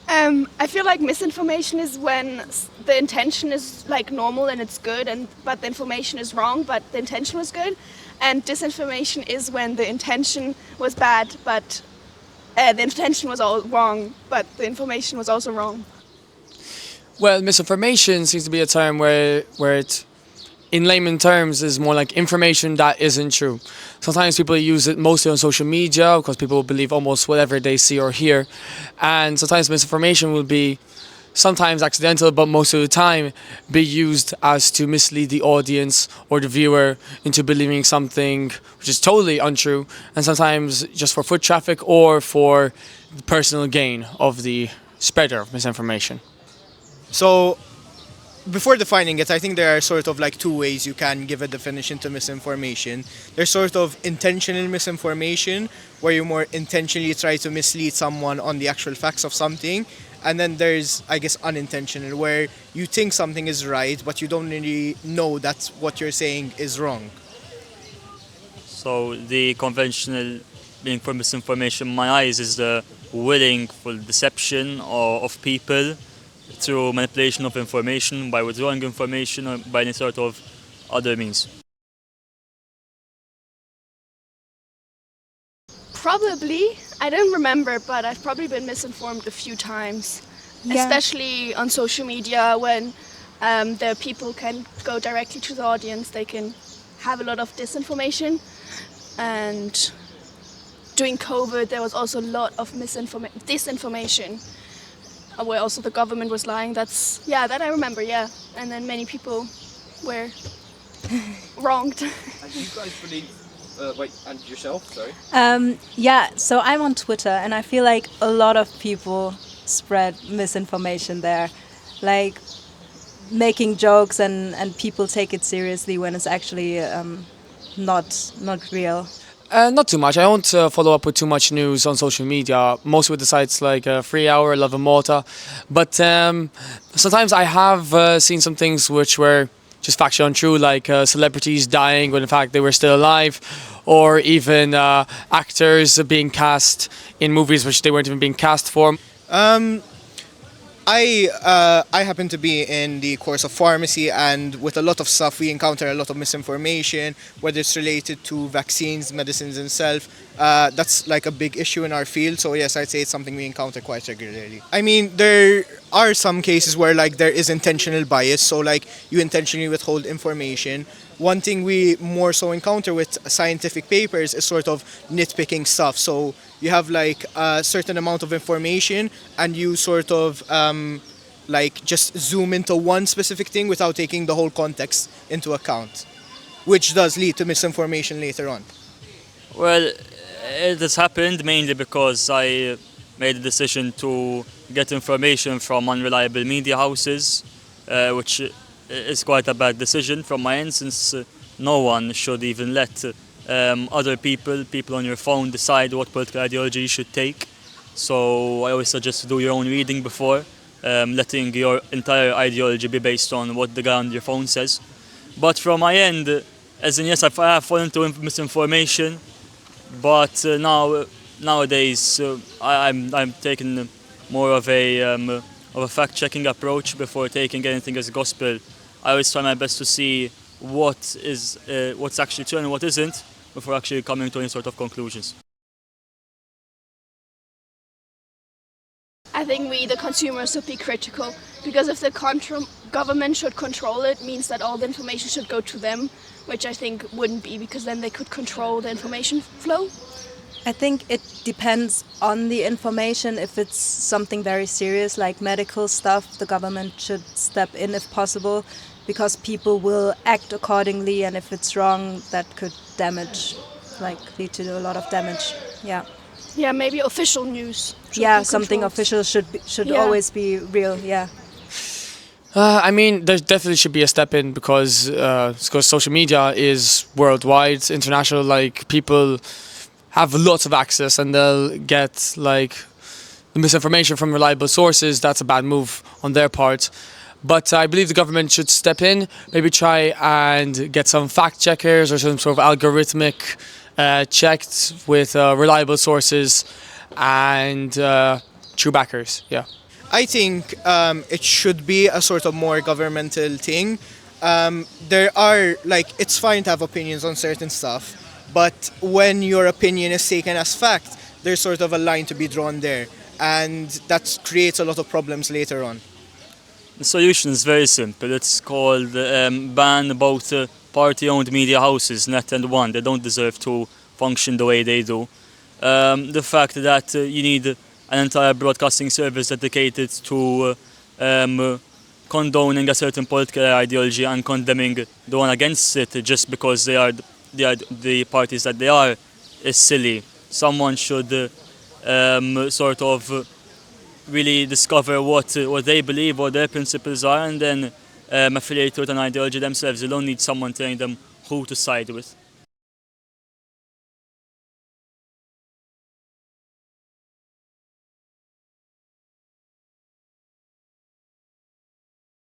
I feel like misinformation is when the intention is like normal and it's good, but the information is wrong, but the intention was good. And disinformation is when the intention was bad, but the intention was all wrong, but the information was also wrong. Well, misinformation seems to be a term where it, in layman terms, is more like information that isn't true. Sometimes people use it mostly on social media because people believe almost whatever they see or hear, and sometimes misinformation will be sometimes accidental, but most of the time be used as to mislead the audience or the viewer into believing something which is totally untrue, and sometimes just for foot traffic or for the personal gain of the spreader of misinformation. So, before defining it, I think there are sort of like two ways you can give a definition to misinformation. There's sort of intentional misinformation, where you more intentionally try to mislead someone on the actual facts of something. And then there's, I guess, unintentional, where you think something is right, but you don't really know that what you're saying is wrong. So the conventional meaning for misinformation in my eyes is the willful deception of people through manipulation of information, by withdrawing information or by any sort of other means. Probably. I don't remember, but I've probably been misinformed a few times. Yeah. Especially on social media when the people can go directly to the audience. They can have a lot of disinformation. And during COVID, there was also a lot of disinformation, where also the government was lying. That I remember, yeah. And then many people were wronged. And do you guys believe, and yourself, sorry? Yeah, so I'm on Twitter, and I feel like a lot of people spread misinformation there, like making jokes and people take it seriously when it's actually not real. Not too much. I don't follow up with too much news on social media, mostly with the sites like Free Hour, Love in Malta. But sometimes I have seen some things which were just factually untrue, like celebrities dying when in fact they were still alive, or even actors being cast in movies which they weren't even being cast for. I happen to be in the course of pharmacy, and with a lot of stuff we encounter a lot of misinformation, whether it's related to vaccines, medicines itself. That's like a big issue in our field, so yes, I'd say it's something we encounter quite regularly. I mean, there are some cases where like there is intentional bias, so like you intentionally withhold information. One thing we more so encounter with scientific papers is sort of nitpicking stuff. So you have like a certain amount of information and you sort of like just zoom into one specific thing without taking the whole context into account, which does lead to misinformation later on. Well, it has happened mainly because I made the decision to get information from unreliable media houses, which is quite a bad decision from my end, since no one should even let other people on your phone decide what political ideology you should take. So I always suggest to do your own reading before letting your entire ideology be based on what the guy on your phone says. But from my end, as in yes, I have fallen into misinformation, but nowadays I'm taking more of a fact-checking approach before taking anything as gospel. I always try my best to see what's actually true and what isn't before actually coming to any sort of conclusions. I think we, the consumers, should be critical, because if the government should control it, means that all the information should go to them, which I think wouldn't be, because then they could control the information flow. I think it depends on the information. If it's something very serious like medical stuff, the government should step in if possible, because people will act accordingly, and if it's wrong, that could lead to a lot of damage. Yeah. Yeah, maybe official news. Yeah, something official should always be real. Yeah. I mean, there definitely should be a step in because social media is worldwide, it's international. Like, people have lots of access and they'll get like the misinformation from reliable sources. That's a bad move on their part. But I believe the government should step in, maybe try and get some fact checkers or some sort of algorithmic checked with reliable sources and true backers. Yeah. I think it should be a sort of more governmental thing. There are, like, it's fine to have opinions on certain stuff, but when your opinion is taken as fact, there's sort of a line to be drawn there, and that creates a lot of problems later on. The solution is very simple. It's called ban both party-owned media houses, Net and One. They don't deserve to function the way they do. The fact that you need an entire broadcasting service dedicated to condoning a certain political ideology and condemning the one against it just because they are the parties that they are is silly. Someone should sort of really discover what they believe, what their principles are, and then affiliate with an ideology themselves. You don't need someone telling them who to side with.